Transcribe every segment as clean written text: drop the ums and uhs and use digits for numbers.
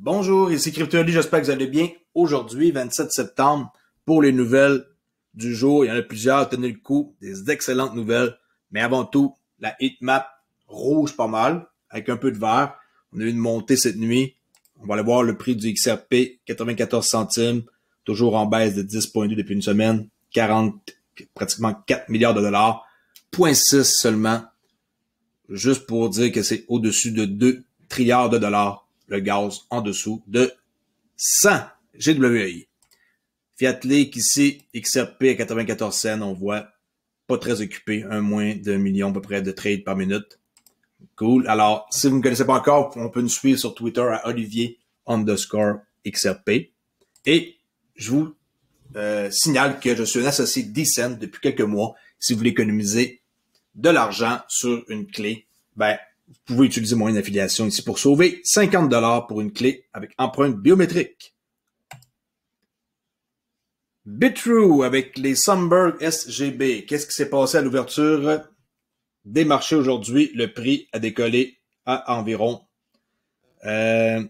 Bonjour, ici CryptoAli, j'espère que vous allez bien. Aujourd'hui, 27 septembre, pour les nouvelles du jour, il y en a plusieurs, tenez le coup, des excellentes nouvelles. Mais avant tout, la heatmap rouge pas mal, avec un peu de vert. On a eu une montée cette nuit. On va aller voir le prix du XRP, 94 centimes, toujours en baisse de 10,2 depuis une semaine, pratiquement 4 milliards de dollars, 0,6 seulement, juste pour dire que c'est au-dessus de 2 trilliards de dollars. Le gaz en dessous de 100 GWI. Fiat Lake ici, XRP à 94 cents, on voit pas très occupé, moins d'1 million à peu près de trades par minute. Cool. Alors, si vous ne me connaissez pas encore, on peut nous suivre sur Twitter à Olivier_XRP. Et je vous signale que je suis un associé Decent depuis quelques mois. Si vous voulez économiser de l'argent sur une clé, vous pouvez utiliser mon lien d'affiliation ici pour sauver 50 $ pour une clé avec empreinte biométrique. Bitrue avec les Sunberg SGB. Qu'est-ce qui s'est passé à l'ouverture des marchés aujourd'hui? Le prix a décollé à environ 6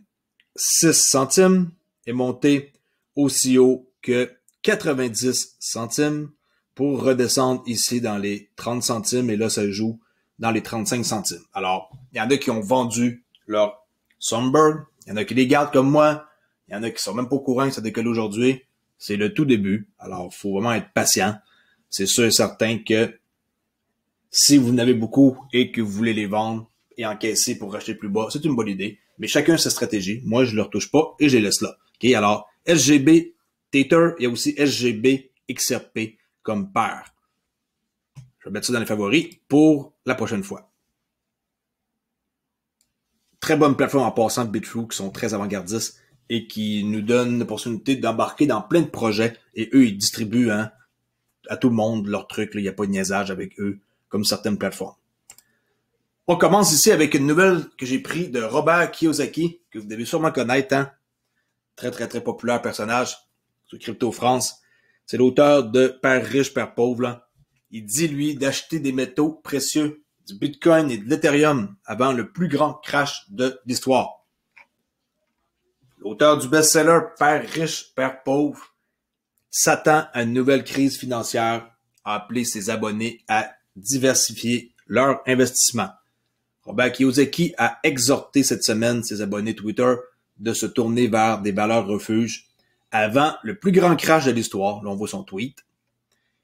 centimes et monté aussi haut que 90 centimes pour redescendre ici dans les 30 centimes et là ça joue dans les 35 centimes. Alors, il y en a qui ont vendu leur Sunberg, il y en a qui les gardent comme moi, il y en a qui sont même pas au courant que ça décolle aujourd'hui. C'est le tout début. Alors, il faut vraiment être patient. C'est sûr et certain que si vous en avez beaucoup et que vous voulez les vendre et encaisser pour racheter plus bas, c'est une bonne idée. Mais chacun a sa stratégie. Moi, je ne leur touche pas et je les laisse là. OK? Alors, SGB Tether, il y a aussi SGB XRP comme paire. Je vais mettre ça dans les favoris pour la prochaine fois. Très bonne plateforme en passant de Bitrue qui sont très avant-gardistes et qui nous donnent l'opportunité d'embarquer dans plein de projets. Et eux, ils distribuent à tout le monde leurs trucs. Il n'y a pas de niaisage avec eux comme certaines plateformes. On commence ici avec une nouvelle que j'ai prise de Robert Kiyosaki, que vous devez sûrement connaître. Hein? Très, très, très populaire personnage sur Crypto France. C'est l'auteur de Père riche, Père pauvre. Là. Il dit, lui, d'acheter des métaux précieux, du Bitcoin et de l'Ethereum avant le plus grand crash de l'histoire. L'auteur du best-seller Père riche, Père pauvre s'attend à une nouvelle crise financière, a appelé ses abonnés à diversifier leur investissement. Robert Kiyosaki a exhorté cette semaine ses abonnés Twitter de se tourner vers des valeurs refuges avant le plus grand crash de l'histoire. Là, on voit son tweet.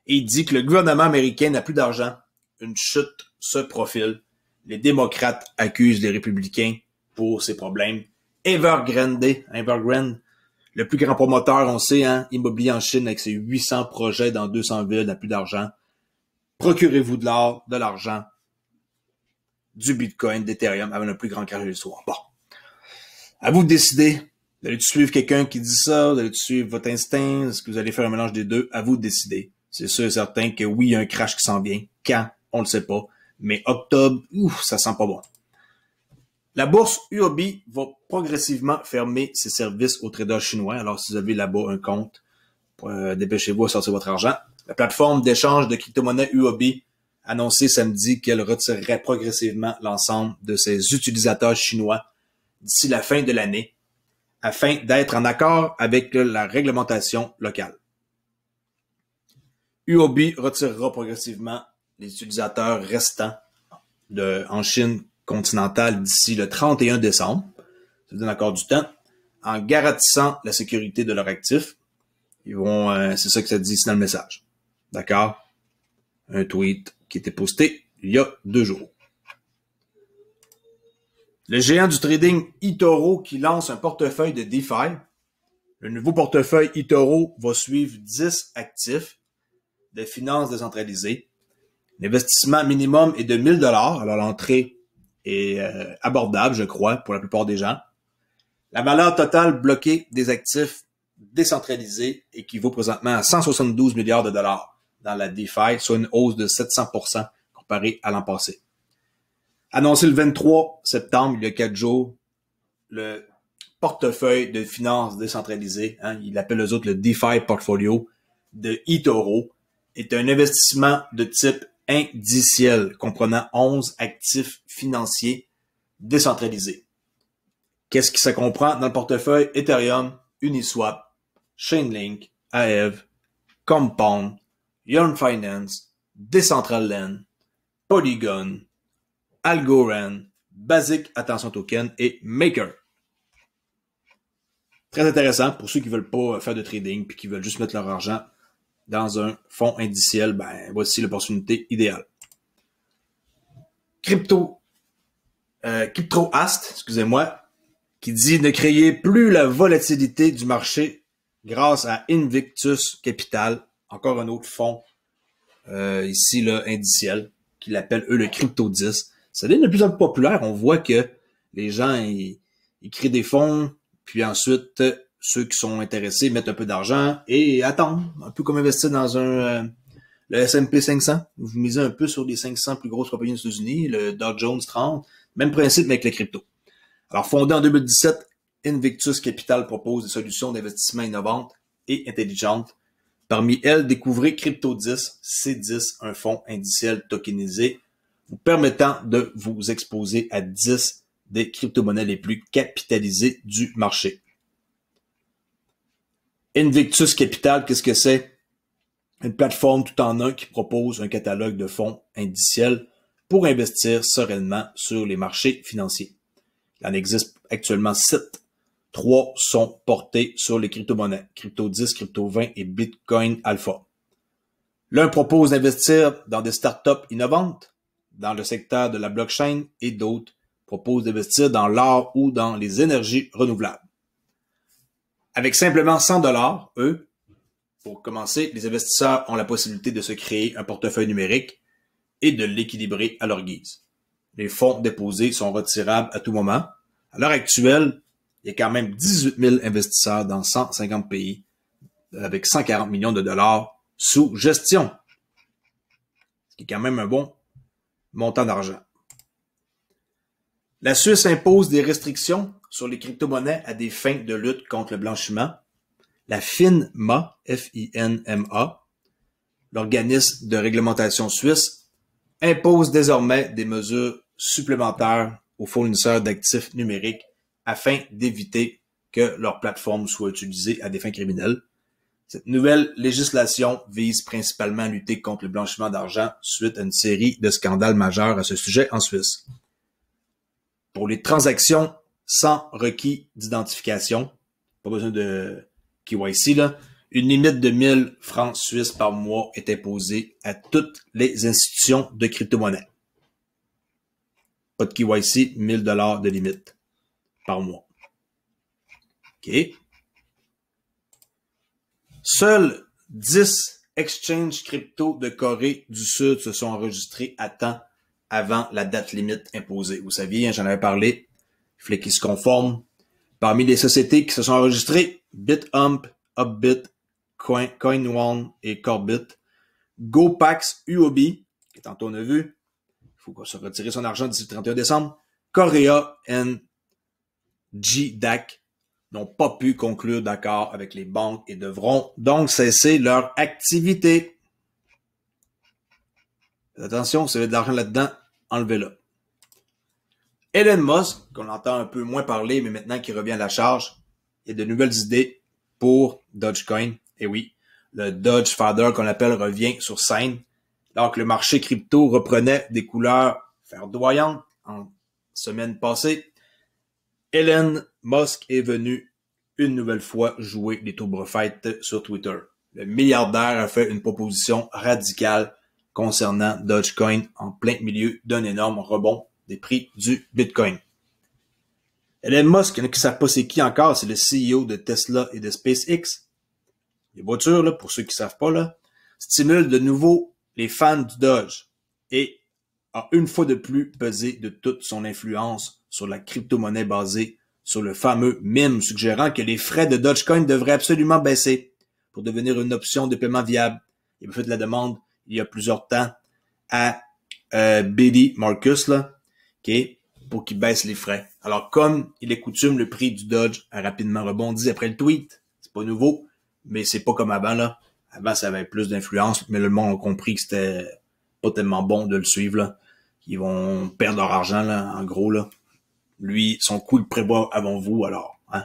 Et il dit que le gouvernement américain n'a plus d'argent. Une chute se profile. Les démocrates accusent les républicains pour ces problèmes. Evergrande, le plus grand promoteur, on sait, hein, immobilier en Chine avec ses 800 projets dans 200 villes, n'a plus d'argent. Procurez-vous de l'argent, du Bitcoin, d'Ethereum avant le plus grand crash de l'histoire. Bon. À vous de décider. Vous allez suivre quelqu'un qui dit ça, vous allez suivre votre instinct, est-ce que vous allez faire un mélange des deux? À vous de décider. C'est sûr et certain que oui, il y a un crash qui s'en vient. Quand? On le sait pas. Mais octobre, ça sent pas bon. La bourse UOB va progressivement fermer ses services aux traders chinois. Alors, si vous avez là-bas un compte, dépêchez-vous à sortir votre argent. La plateforme d'échange de crypto-monnaies UOB a annoncé samedi qu'elle retirerait progressivement l'ensemble de ses utilisateurs chinois d'ici la fin de l'année, afin d'être en accord avec la réglementation locale. UOB retirera progressivement les utilisateurs restants en Chine continentale d'ici le 31 décembre. Ça donne encore du temps. En garantissant la sécurité de leurs actifs. Ils vont, c'est ça que ça dit ici dans le message. D'accord? Un tweet qui était posté il y a 2 jours. Le géant du trading eToro qui lance un portefeuille de DeFi. Le nouveau portefeuille eToro va suivre 10 actifs de finances décentralisées. L'investissement minimum est de 1000 $. Alors l'entrée est abordable, je crois, pour la plupart des gens. La valeur totale bloquée des actifs décentralisés équivaut présentement à 172 milliards de dollars dans la DeFi, soit une hausse de 700% comparé à l'an passé. Annoncé le 23 septembre, il y a 4 jours, le portefeuille de finances décentralisées, hein, il appelle eux autres le DeFi Portfolio de eToro, est un investissement de type indiciel comprenant 11 actifs financiers décentralisés. Qu'est-ce que ça comprend dans le portefeuille? Ethereum, Uniswap, Chainlink, Aave, Compound, Yearn Finance, Decentraland, Polygon, Algorand, Basic Attention Token et Maker. Très intéressant pour ceux qui veulent pas faire de trading puis qui veulent juste mettre leur argent dans un fonds indiciel. Ben, voici l'opportunité idéale. CryptoAst, excusez-moi, qui dit ne créez plus la volatilité du marché grâce à Invictus Capital, encore un autre fonds ici là indiciel, qui l'appellent eux le Crypto 10. Ça devient de plus en plus populaire. On voit que les gens ils créent des fonds, puis ensuite ceux qui sont intéressés mettent un peu d'argent et attendent, un peu comme investir dans le S&P 500. Vous misez un peu sur les 500 plus grosses compagnies des États-Unis, le Dow Jones 30, même principe mais avec les cryptos. Alors, fondé en 2017, Invictus Capital propose des solutions d'investissement innovantes et intelligentes. Parmi elles, découvrez Crypto 10, C10, un fonds indiciel tokenisé, vous permettant de vous exposer à 10 des crypto-monnaies les plus capitalisées du marché. Invictus Capital, qu'est-ce que c'est? Une plateforme tout en un qui propose un catalogue de fonds indiciels pour investir sereinement sur les marchés financiers. Il en existe actuellement 7. 3 sont portés sur les crypto-monnaies, Crypto 10, Crypto 20 et Bitcoin Alpha. L'un propose d'investir dans des startups innovantes dans le secteur de la blockchain et d'autres proposent d'investir dans l'or ou dans les énergies renouvelables. Avec simplement 100 $, eux, pour commencer, les investisseurs ont la possibilité de se créer un portefeuille numérique et de l'équilibrer à leur guise. Les fonds déposés sont retirables à tout moment. À l'heure actuelle, il y a quand même 18 000 investisseurs dans 150 pays avec 140 millions de dollars sous gestion. Ce qui est quand même un bon montant d'argent. La Suisse impose des restrictions sur les crypto-monnaies à des fins de lutte contre le blanchiment. La FINMA, F-I-N-M-A, l'organisme de réglementation suisse, impose désormais des mesures supplémentaires aux fournisseurs d'actifs numériques afin d'éviter que leur plateforme soit utilisée à des fins criminelles. Cette nouvelle législation vise principalement à lutter contre le blanchiment d'argent suite à une série de scandales majeurs à ce sujet en Suisse. Pour les transactions sans requis d'identification, pas besoin de KYC, là, une limite de 1000 francs suisses par mois est imposée à toutes les institutions de crypto-monnaie. Pas de KYC, 1000 $ de limite par mois. OK. Seuls 10 exchanges crypto de Corée du Sud se sont enregistrés à temps avant la date limite imposée. Vous saviez, j'en avais parlé, il fallait qu'ils se conforment. Parmi les sociétés qui se sont enregistrées, BitHump, Upbit, CoinOne et Corbit, GoPax UOB, que tantôt on a vu, il faut se retirer son argent d'ici le 31 décembre, Korea and GDAC n'ont pas pu conclure d'accord avec les banques et devront donc cesser leur activité. Attention, si vous avez de l'argent là-dedans, enlevez-le. Elon Musk, qu'on entend un peu moins parler, mais maintenant qui revient à la charge, il y a de nouvelles idées pour Dogecoin. Et oui, le Doge Father qu'on appelle revient sur scène. Alors que le marché crypto reprenait des couleurs verdoyantes en semaine passée, Elon Musk est venu une nouvelle fois jouer les tourbrefaites sur Twitter. Le milliardaire a fait une proposition radicale concernant Dogecoin en plein milieu d'un énorme rebond des prix du Bitcoin. Elon Musk, qui ne savent pas c'est qui encore, c'est le CEO de Tesla et de SpaceX. Les voitures, là, pour ceux qui ne savent pas, là, stimulent de nouveau les fans du Doge et a une fois de plus pesé de toute son influence sur la crypto-monnaie basée sur le fameux meme suggérant que les frais de Dogecoin devraient absolument baisser pour devenir une option de paiement viable. Il a fait de la demande il y a plusieurs temps à Billy Marcus, là, okay, pour qu'il baisse les frais. Alors, comme il est coutume, le prix du Doge a rapidement rebondi après le tweet. C'est pas nouveau, mais c'est pas comme avant, là. Avant, ça avait plus d'influence, mais le monde a compris que c'était pas tellement bon de le suivre, là. Ils vont perdre leur argent, là, en gros, là. Lui, son coup le prévoit avant vous, alors. Hein?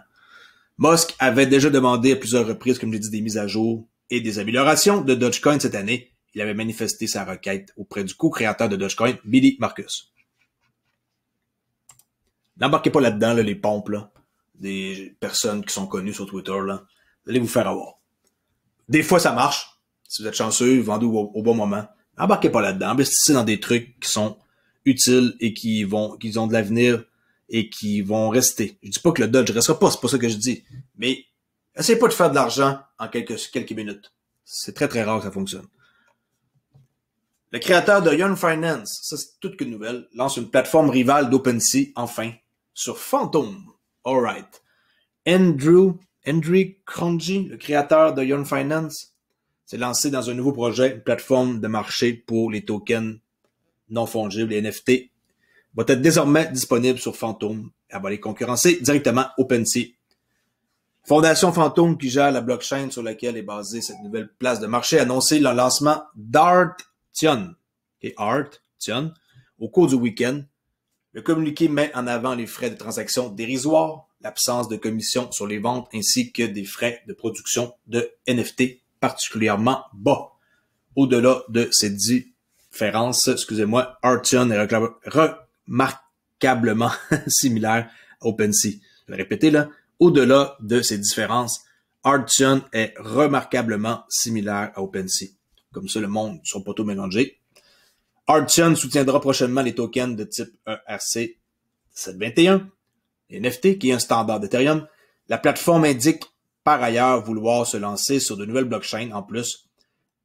Musk avait déjà demandé à plusieurs reprises, comme j'ai dit, des mises à jour et des améliorations de Dogecoin cette année. Il avait manifesté sa requête auprès du co-créateur de Dogecoin, Billy Marcus. N'embarquez pas là-dedans, là, les pompes, là, des personnes qui sont connues sur Twitter, là. Vous allez vous faire avoir. Des fois, ça marche. Si vous êtes chanceux, vendez au bon moment. Embarquez pas là-dedans. Investissez dans des trucs qui sont utiles et qui ont de l'avenir et qui vont rester. Je dis pas que le Dodge restera pas, c'est pas ça que je dis. Mais essayez pas de faire de l'argent en quelques minutes. C'est très très rare que ça fonctionne. Le créateur de Young Finance, ça c'est toute qu'une nouvelle, lance une plateforme rivale d'OpenSea, enfin, sur Phantom. Alright. Andrew Cronje, le créateur de Young Finance, s'est lancé dans un nouveau projet, une plateforme de marché pour les tokens non fongibles, les NFT, va être désormais disponible sur Phantom. Elle va aller concurrencer directement OpenSea. Fondation Phantom, qui gère la blockchain sur laquelle est basée cette nouvelle place de marché, a annoncé le lancement d'Artion, Artion, au cours du week-end. Le communiqué met en avant les frais de transaction dérisoires, l'absence de commission sur les ventes ainsi que des frais de production de NFT particulièrement bas. Au-delà de ces différences, Artion est remarquablement similaire à OpenSea. Je vais répéter là. Au-delà de ces différences, Artion est remarquablement similaire à OpenSea. Comme ça, le monde ne sera pas tout mélangé. Artion soutiendra prochainement les tokens de type ERC 721, NFT, qui est un standard d'Ethereum. La plateforme indique par ailleurs vouloir se lancer sur de nouvelles blockchains en plus,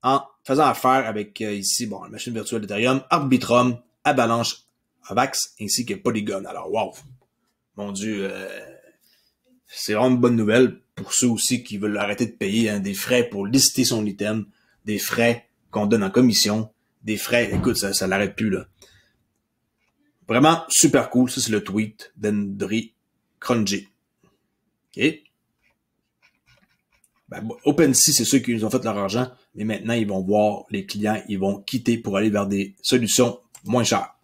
en faisant affaire avec ici, la machine virtuelle d'Ethereum, Arbitrum, Avalanche, Avax, ainsi que Polygon. Alors, wow! Mon Dieu, c'est vraiment une bonne nouvelle pour ceux aussi qui veulent arrêter de payer des frais pour lister son item, des frais qu'on donne en commission, des frais, écoute, ça l'arrête plus, là. Vraiment super cool. Ça, c'est le tweet d'Andrew Cronje. OK? OpenSea, c'est ceux qui nous ont fait leur argent, mais maintenant, ils vont voir les clients, ils vont quitter pour aller vers des solutions moins chères.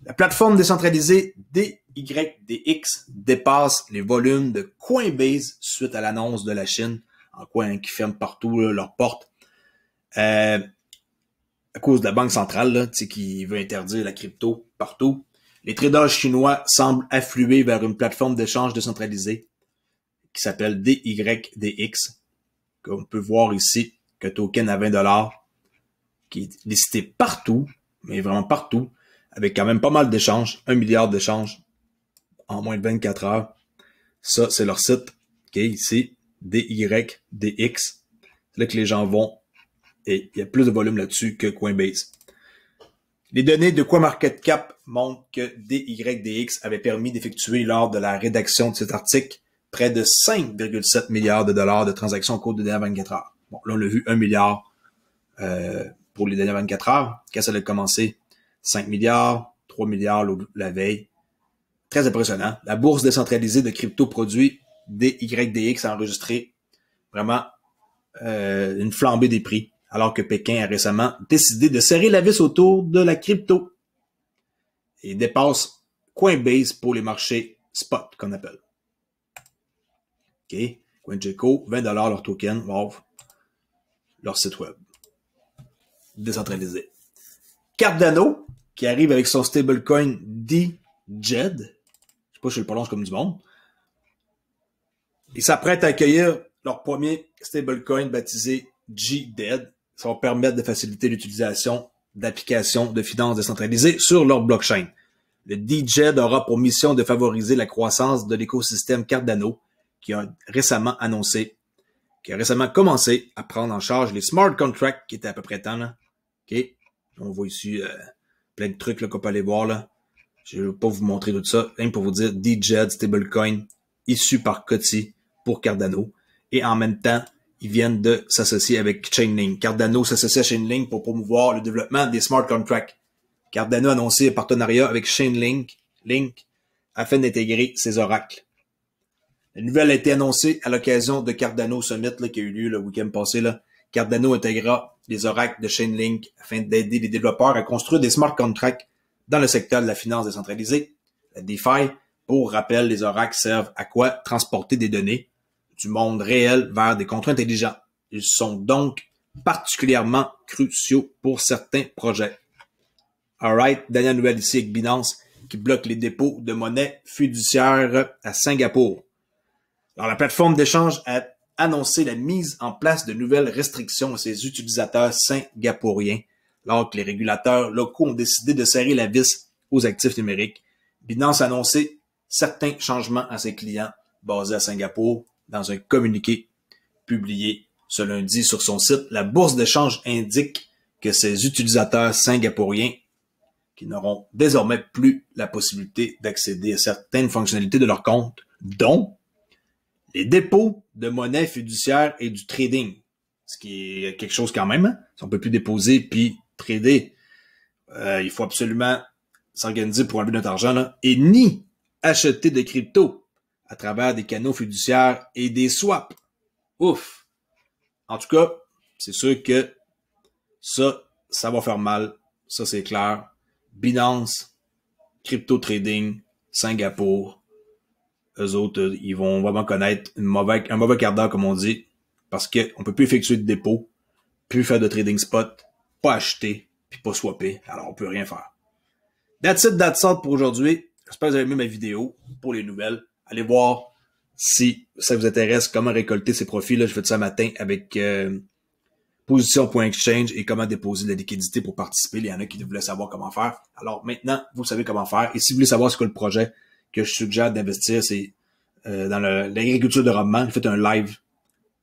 La plateforme décentralisée DYDX dépasse les volumes de Coinbase suite à l'annonce de la Chine, en quoi qui ferment partout leurs portes. À cause de la banque centrale là, qui veut interdire la crypto partout. Les traders chinois semblent affluer vers une plateforme d'échange décentralisée qui s'appelle DYDX. On peut voir ici qu'un token à 20$ qui est listé partout, mais vraiment partout, avec quand même pas mal d'échanges, 1 milliard d'échanges en moins de 24 heures. Ça, c'est leur site. OK, ici, DYDX. C'est là que les gens vont. Et il y a plus de volume là-dessus que Coinbase. Les données de CoinMarketCap montrent que DYDX avait permis d'effectuer lors de la rédaction de cet article près de 5,7 milliards de dollars de transactions au cours des dernières 24 heures. Bon, là, on a vu 1 milliard pour les dernières 24 heures. Quand ça a commencé, 5 milliards, 3 milliards la veille. Très impressionnant. La bourse décentralisée de crypto-produits DYDX a enregistré vraiment une flambée des prix, alors que Pékin a récemment décidé de serrer la vis autour de la crypto et dépasse Coinbase pour les marchés spot, qu'on appelle. OK. CoinGecko, 20$ leur token, wow. Leur site web. Décentralisé. Cardano, qui arrive avec son stablecoin DJED. Je sais pas si je le prononce comme du monde. Ils s'apprêtent à accueillir leur premier stablecoin baptisé GDED. Ça va permettre de faciliter l'utilisation d'applications de finances décentralisées sur leur blockchain. Le DJED aura pour mission de favoriser la croissance de l'écosystème Cardano, qui a récemment commencé à prendre en charge les smart contracts, qui étaient à peu près temps, là. OK? On voit ici plein de trucs là, qu'on peut aller voir, là. Je ne vais pas vous montrer tout ça, rien pour vous dire DJED, stablecoin, issu par Coty pour Cardano. Et en même temps, ils viennent de s'associer avec Chainlink. Cardano s'associe à Chainlink pour promouvoir le développement des smart contracts. Cardano a annoncé un partenariat avec Chainlink afin d'intégrer ses oracles. La nouvelle a été annoncée à l'occasion de Cardano Summit là, qui a eu lieu le week-end passé. Là. Cardano intégrera les oracles de Chainlink afin d'aider les développeurs à construire des smart contracts dans le secteur de la finance décentralisée. DeFi. Pour rappel, les oracles servent à quoi? Transporter des données du monde réel vers des contrats intelligents. Ils sont donc particulièrement cruciaux pour certains projets. Alright, dernière nouvelle ici avec Binance qui bloque les dépôts de monnaie fiduciaire à Singapour. Alors, la plateforme d'échange a annoncé la mise en place de nouvelles restrictions à ses utilisateurs singapouriens, alors que les régulateurs locaux ont décidé de serrer la vis aux actifs numériques. Binance a annoncé certains changements à ses clients basés à Singapour dans un communiqué publié ce lundi sur son site. La bourse d'échange indique que ses utilisateurs singapouriens qui n'auront désormais plus la possibilité d'accéder à certaines fonctionnalités de leur compte, dont les dépôts de monnaie fiduciaire et du trading, ce qui est quelque chose quand même. Hein? Si on peut plus déposer puis trader, il faut absolument s'organiser pour enlever notre argent, là, et ni acheter de crypto à travers des canaux fiduciaires et des swaps. Ouf! En tout cas, c'est sûr que ça va faire mal. Ça, c'est clair. Binance, crypto trading, Singapour, eux autres, ils vont vraiment connaître un mauvais quart d'heure, comme on dit, parce qu'on peut plus effectuer de dépôt, plus faire de trading spot, pas acheter, puis pas swapper. Alors, on peut rien faire. That's all pour aujourd'hui. J'espère que vous avez aimé ma vidéo pour les nouvelles. Allez voir si ça vous intéresse, comment récolter ces profits. Là, je fais ça matin avec position.exchange et comment déposer de la liquidité pour participer. Il y en a qui voulaient savoir comment faire. Alors maintenant, vous savez comment faire. Et si vous voulez savoir ce que le projet que je suggère d'investir, c'est dans l'agriculture de rendement. J'ai fait un live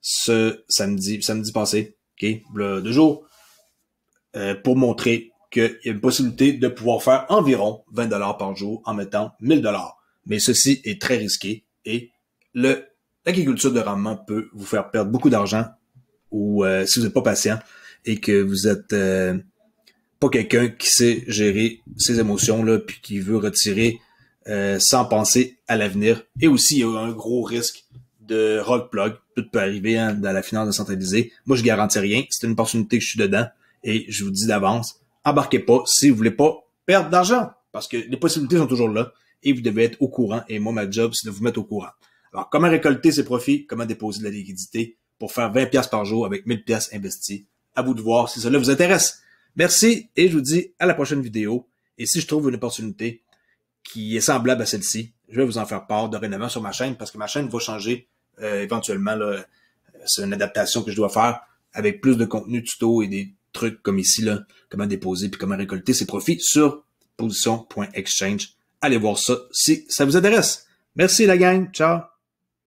ce samedi passé, ok, 2 jours, pour montrer qu'il y a une possibilité de pouvoir faire environ 20$ par jour en mettant 1000$. Mais ceci est très risqué et l'agriculture de rendement peut vous faire perdre beaucoup d'argent ou si vous n'êtes pas patient et que vous êtes pas quelqu'un qui sait gérer ses émotions là, puis qui veut retirer sans penser à l'avenir. Et aussi, il y a un gros risque de rug plug. Tout peut arriver hein, dans la finance décentralisée. Moi, je garantis rien. C'est une opportunité que je suis dedans et je vous dis d'avance, embarquez pas si vous voulez pas perdre d'argent parce que les possibilités sont toujours là et vous devez être au courant. Et moi, ma job, c'est de vous mettre au courant. Alors, comment récolter ces profits? Comment déposer de la liquidité pour faire 20$ par jour avec 1000$ investis? À vous de voir si cela vous intéresse. Merci et je vous dis à la prochaine vidéo. Et si je trouve une opportunité qui est semblable à celle-ci, je vais vous en faire part dorénavant sur ma chaîne parce que ma chaîne va changer éventuellement. Là, c'est une adaptation que je dois faire avec plus de contenu tuto et des trucs comme ici, là, comment déposer puis comment récolter ses profits sur position.exchange. Allez voir ça si ça vous intéresse. Merci la gang. Ciao.